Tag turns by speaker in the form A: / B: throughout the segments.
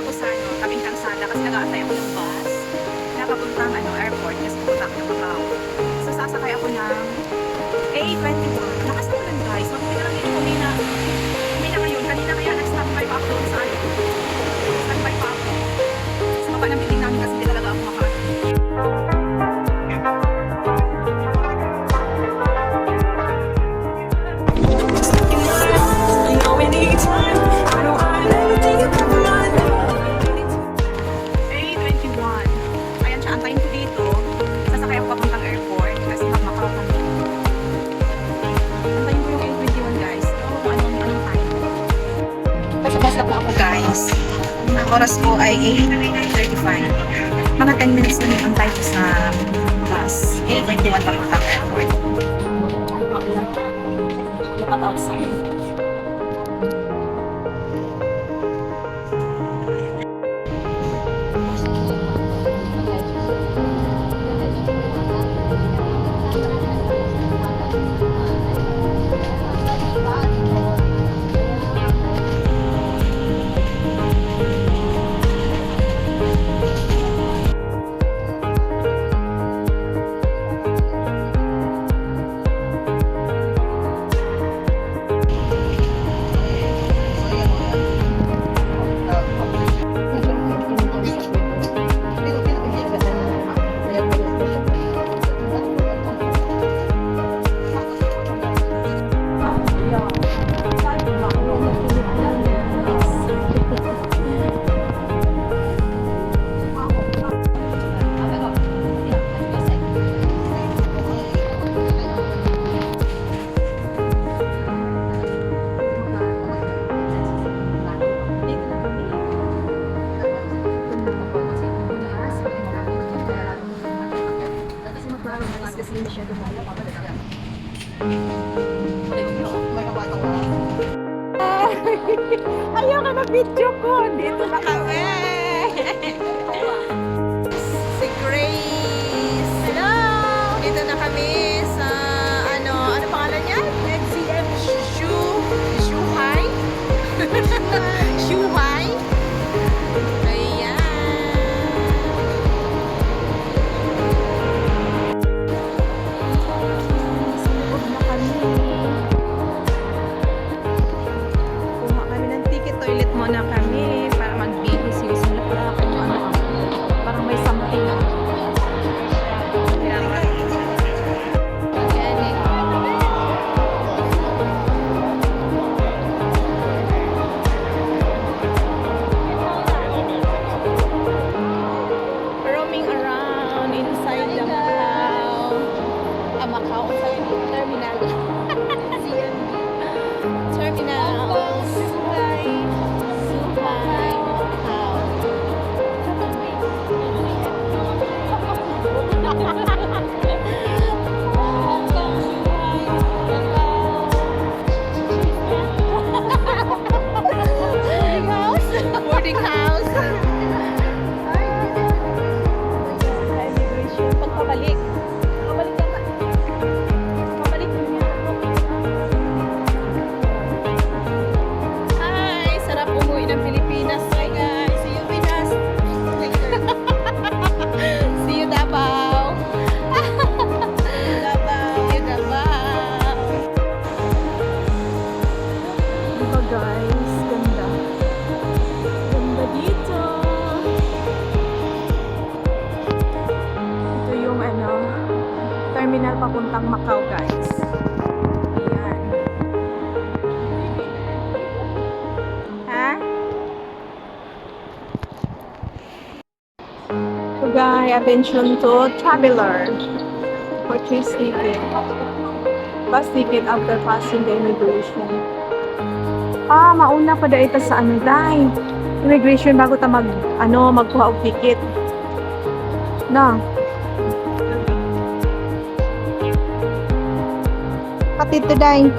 A: ako sa tabing kalsada kasi nag-aantay ako ng bus na papuntang airport kasi pupunta ako ng Macau. So sasakay ako ng A21. Lakas naman lang guys. Mabuti na lang dito kumina ngayon. Kanina kaya nag-standby pa ako doon sa standby pa ako. Sa baba ng building namin kasi hindi talaga ako makaano. Ang oras ko ay 8:35. Mga 10 minutes na yung antay ko sa bus. 8:21 pa punta ang airport. Look at outside. Ayaw ka na video ko. Dito na kami. Si Grace. Hello. Dito na kami sa ano pangalan niya? NCM Shuhai. Shuhai. Ayan. Sunod na kami. Toilet muna kami para magbihis yung sila kung ano. Parang may something na. Roaming around inside the Macau. Macau terminal. Terminal. Boarding house. Immigration. Pagpabalik. Pabalik ka pa. Pabalik niya. Hi! Sarap umuwi ng Pilipinas. Hi guys! See you Pinas! See you Davao! Davao! See you Davao! Diba guys? Ganda. Ganda dito. Ito yung terminal papuntang Macau guys. Ayan. Ha? So guys, attention to traveler. Purchase ticket. Bus ticket after passing the immigration. Mauna pa dahil ito sa dahil immigration bago ta magkuha og ticket. Na. Katito dahil.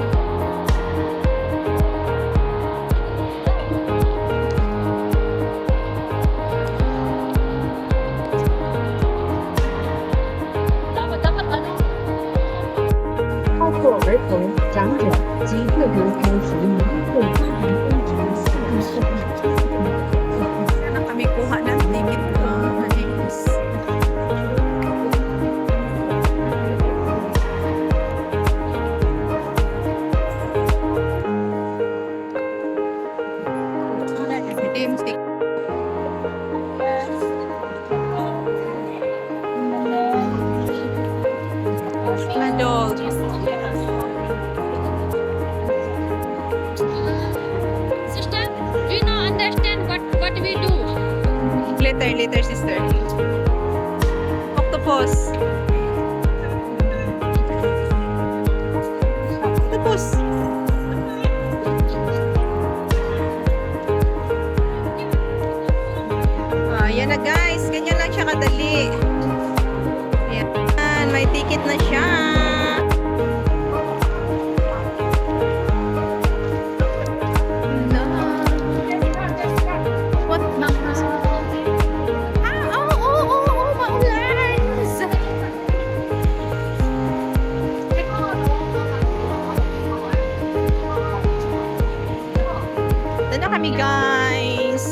B: Dapat 包括儿童、长者及个别开始民会发展工程4个事项。
A: Team stick. Adult.
B: Sister, do you not understand what we do?
A: Later, sister. Octopus. Octopus. Yan na guys. Ganyan lang siya kadali. Yan. May ticket na siya. What? Oo, maulan. Doon na kami guys.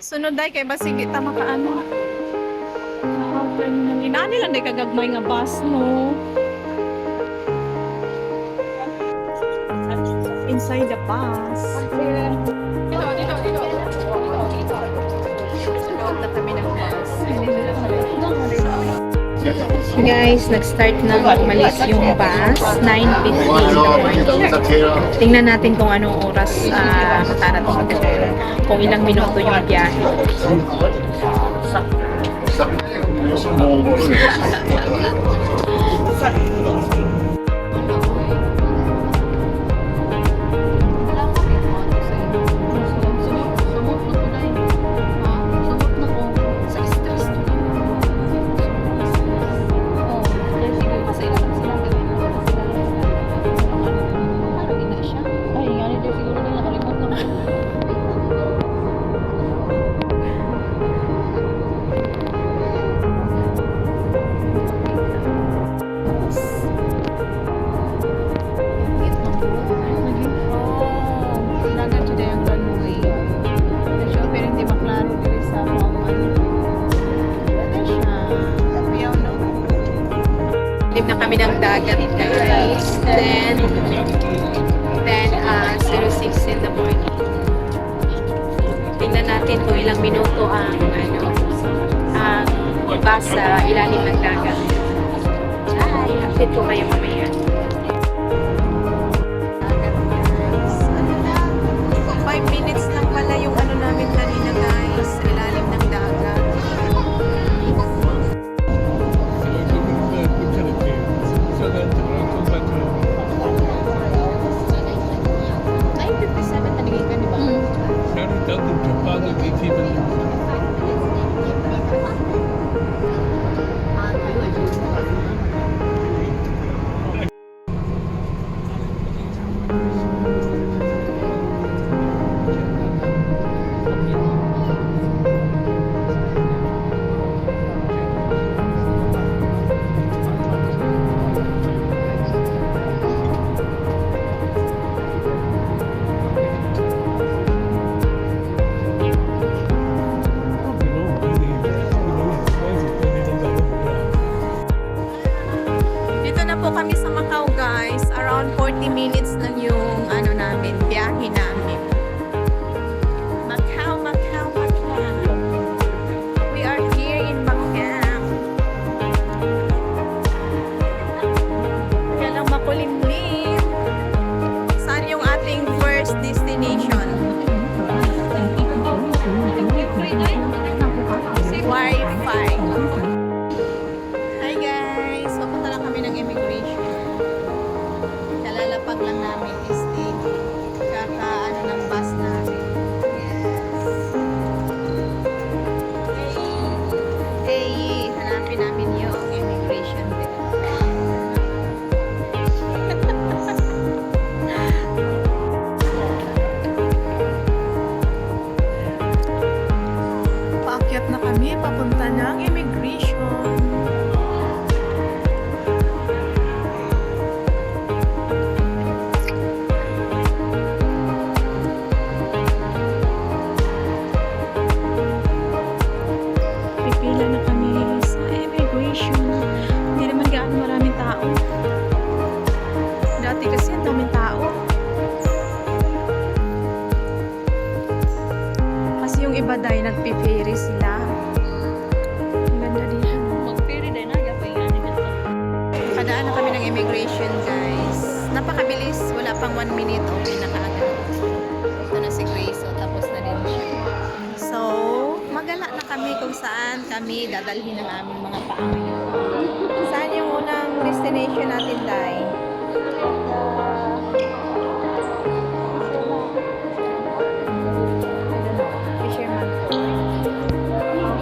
A: Sunod day kay basig kita makaano. Inani lang day kagagmay nga bus no. Inside the bus. Loob na kami ng bus. Guys, nag-start na umalis yung bus. 9:15 in the morning. Tingnan natin kung anong oras makarating kasi kung ilang minuto yung biyahe. Live na kami ng dagat guys. Then 10:06 in the morning. Tingnan natin kung ilang minuto ang bus sa ilalim ng dagat. Ay, update ko kayo mamaya. Dagat guys. 5 minutes lang pala yung namin kanina guys. Sa ilalim ng dagat.
C: immigration, guys. Napakabilis. Wala pang 1 minute. Okay na kaagad. Ito na si Grace. So, tapos na din siya. So, magala na kami kung saan kami dadalhin ng aming mga paa ngayon. Saan yung unang destination natin, Day? Fisherman Point.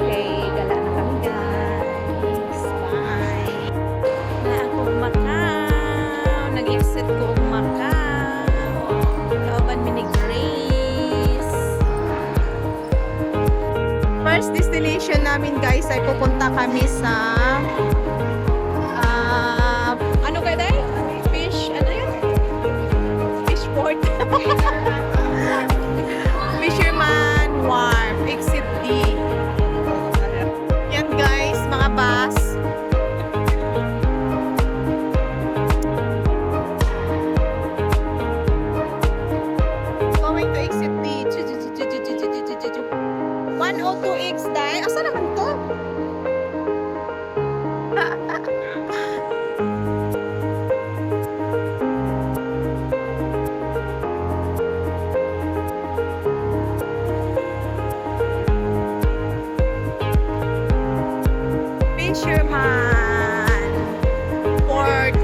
C: Okay, gala na kami, guys. Bye. Na ako Macau. Nag-exit ko ang Macau. Kauban mi ni Grace. First destination namin, guys, ay pupunta kami sa ano kaya day? Fish, ano yun? Fish port. Fisherman Wharf, Exit D. Yan, guys, mga bus. Going to Exit D. 102X, day. Asa naman to? Fisherman Port